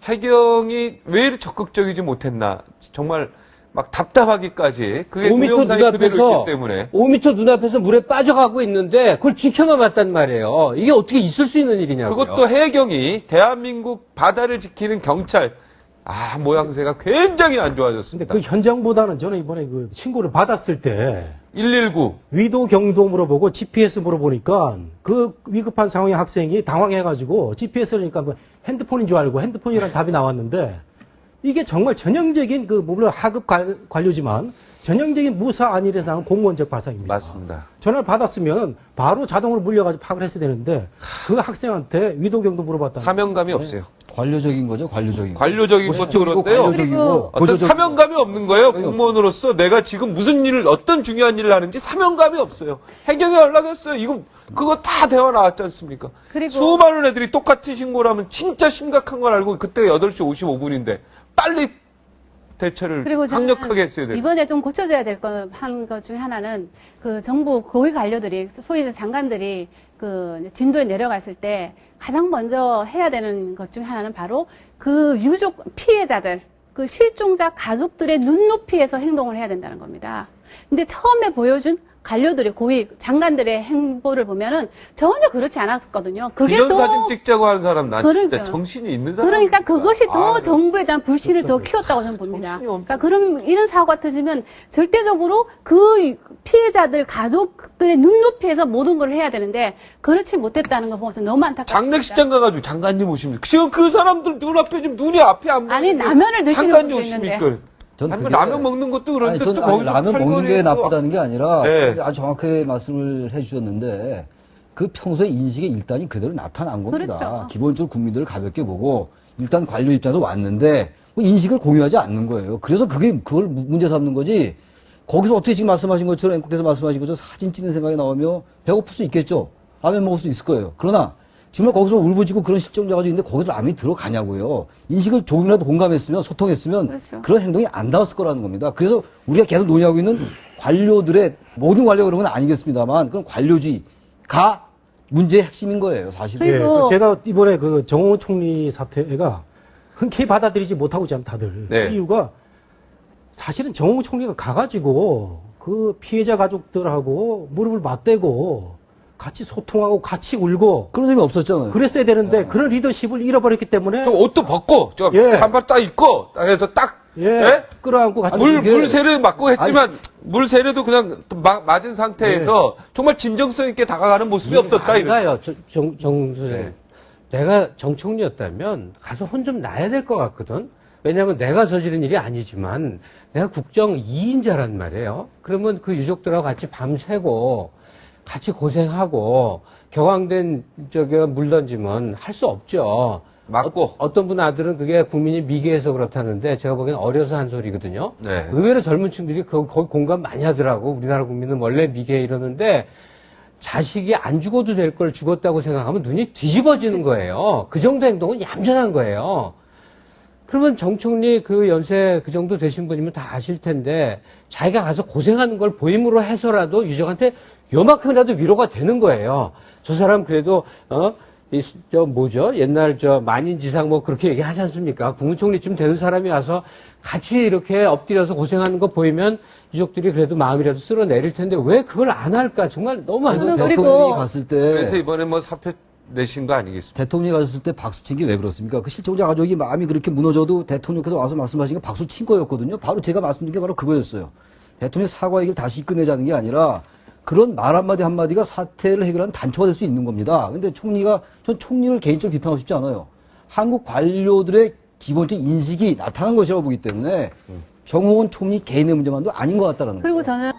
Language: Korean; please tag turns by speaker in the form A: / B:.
A: 해경이 왜 이렇게 적극적이지 못했나. 정말 막 답답하기까지. 그게
B: 5m
A: 동영상이 그대로
B: 눈앞에서
A: 있기 때문에.
B: 5m 눈앞에서 물에 빠져가고 있는데 그걸 지켜만 봤단 말이에요. 이게 어떻게 있을 수 있는 일이냐고요.
A: 그것도 해경이 대한민국 바다를 지키는 경찰. 모양새가 굉장히 안 좋아졌습니다.
C: 그 현장보다는 저는 이번에 그 신고를 받았을 때
A: 119.
C: 위도 경도 물어보고 GPS 물어보니까 그 위급한 상황의 학생이 당황해가지고 GPS니까 뭐 핸드폰인 줄 알고 핸드폰이라는 답이 나왔는데 이게 정말 전형적인 물론 하급 관료지만 전형적인 무사 안일에서 공무원적 발상입니다.
A: 맞습니다.
C: 전화를 받았으면 바로 자동으로 물려가지고 파악을 했어야 되는데 그 학생한테 위도 경도 물어봤다.
A: 사명감이 없어요.
D: 관료적인 거죠, 관료적인 거.
A: 관료적인 것도 그런데요.
D: 관료적이고
A: 어떤 사명감이 없는 거예요. 공무원으로서 내가 지금 무슨 일을, 어떤 중요한 일을 하는지 사명감이 없어요. 해경에 연락했어요. 그거 다 대화 나왔지 않습니까?
E: 그리고
A: 수많은 애들이 똑같이 신고를 하면 진짜 심각한 걸 알고 그때 8시 55분인데 빨리 대처를 강력하게 했어야 돼요.
E: 이번에 좀 고쳐져야 될 한 것 중에 하나는 그 정부 고위 관료들이, 소위 장관들이 그 진도에 내려갔을 때 가장 먼저 해야 되는 것 중에 하나는 바로 그 유족 피해자들, 그 실종자 가족들의 눈높이에서 행동을 해야 된다는 겁니다. 근데 처음에 보여준 관료들의 고위 장관들의 행보를 보면은 전혀 그렇지 않았거든요. 그게 또
A: 기념사진 찍자고 하는 사람 난 진짜
E: 그러니까요.
A: 정신이 있는 사람.
E: 그러니까 그것이 더 정부에 대한 불신을 더 키웠다고 저는 봅니다. 그러니까 이런 사고가 터지면 절대적으로 그 피해자들 가족들의 눈높이에서 모든 걸 해야 되는데 그렇지 못했다는 걸 보면서 너무 안타깝습니다.
A: 장례식장 가가지고 장관님 오시면 지금 그 사람들 눈앞에 지금 눈이 앞에 안 보이는데
E: 아니 라면을 드시는
A: 장관님
E: 분도 있는데.
A: 오십니까? 아니, 라면 먹는 것도 그런데 또 거기서
D: 라면 먹는 게 나쁘다는 게 아니라
A: 네.
D: 아주 정확하게 말씀을 해주셨는데 그 평소에 인식의 일단이 그대로 나타난 겁니다.
E: 그렇죠.
D: 기본적으로 국민들을 가볍게 보고 일단 관료 입장에서 왔는데 뭐 인식을 공유하지 않는 거예요. 그래서 그걸 문제 삼는 거지. 거기서 어떻게 지금 말씀하신 것처럼 앵커께서 말씀하신 것처럼 사진 찍는 생각이 나오면 배고플 수 있겠죠. 라면 먹을 수 있을 거예요. 그러나 정말 거기서 울부짖고 그런 실종자가 있는데 거기서 라면이 들어가냐고요. 인식을 조금이라도 공감했으면 소통했으면
E: 그렇죠.
D: 그런 행동이 안 나왔을 거라는 겁니다. 그래서 우리가 계속 논의하고 있는 관료들의 모든 관료가 그런 건 아니겠습니다만 그런 관료주의가 문제의 핵심인 거예요. 사실은.
E: 그리고
C: 제가 이번에 그 정홍원 총리 사태가 흔쾌히 받아들이지 못하고 있잖아요, 다들.
A: 네.
C: 그 이유가 사실은 정홍원 총리가 가가지고 그 피해자 가족들하고 무릎을 맞대고 같이 소통하고 같이 울고
D: 그런 점이 없었잖아요.
C: 그랬어야 되는데 그런 리더십을 잃어버렸기 때문에
A: 좀 옷도 벗고
C: 예.
A: 잠바 딱 입고 해서 딱
C: 끌어안고 같이
A: 물세례 맞고 했지만 물세례도 그냥 맞은 상태에서 정말 진정성 있게 다가가는 모습이 없었다.
B: 아닌가요, 정 소장님. 내가 정 총리였다면 가서 혼 좀 나야 될 것 같거든. 왜냐하면 내가 저지른 일이 아니지만 내가 국정 2인자란 말이에요. 그러면 그 유족들하고 같이 밤새고 같이 고생하고 격앙된 물 던지면 할 수 없죠.
A: 맞고.
B: 어떤 분 아들은 그게 국민이 미개해서 그렇다는데 제가 보기엔 어려서 한 소리거든요.
A: 네.
B: 의외로 젊은 층들이 거기 공감 많이 하더라고. 우리나라 국민은 원래 미개해 이러는데 자식이 안 죽어도 될 걸 죽었다고 생각하면 눈이 뒤집어지는 거예요. 그 정도 행동은 얌전한 거예요. 그러면 정 총리 그 연세 그 정도 되신 분이면 다 아실 텐데 자기가 가서 고생하는 걸 보임으로 해서라도 유족한테 요만큼이라도 위로가 되는 거예요. 저 사람 그래도 뭐죠? 옛날 만인지상 뭐 그렇게 얘기하지 않습니까? 국무총리쯤 되는 사람이 와서 같이 이렇게 엎드려서 고생하는 거 보이면 유족들이 그래도 마음이라도 쓸어내릴 텐데 왜 그걸 안 할까? 정말 너무 안타깝고.
D: 대통령이 갔을 때
A: 그래서 이번에 뭐 사표 내신 거 아니겠습니까?
D: 대통령이 갔을 때 박수 친 게 왜 그렇습니까? 그 실종자 가족이 마음이 그렇게 무너져도 대통령께서 와서 말씀하신 게 박수 친 거였거든요. 바로 제가 말씀드린 게 바로 그거였어요. 대통령 사과 얘기를 다시 끝내자는 게 아니라 그런 말 한마디 한마디가 사태를 해결하는 단초가 될 수 있는 겁니다. 근데 전 총리를 개인적으로 비판하고 싶지 않아요. 한국 관료들의 기본적 인식이 나타난 것이라고 보기 때문에 정홍원 총리 개인의 문제만도 아닌 것 같다는 거예요.
E: 그리고 저는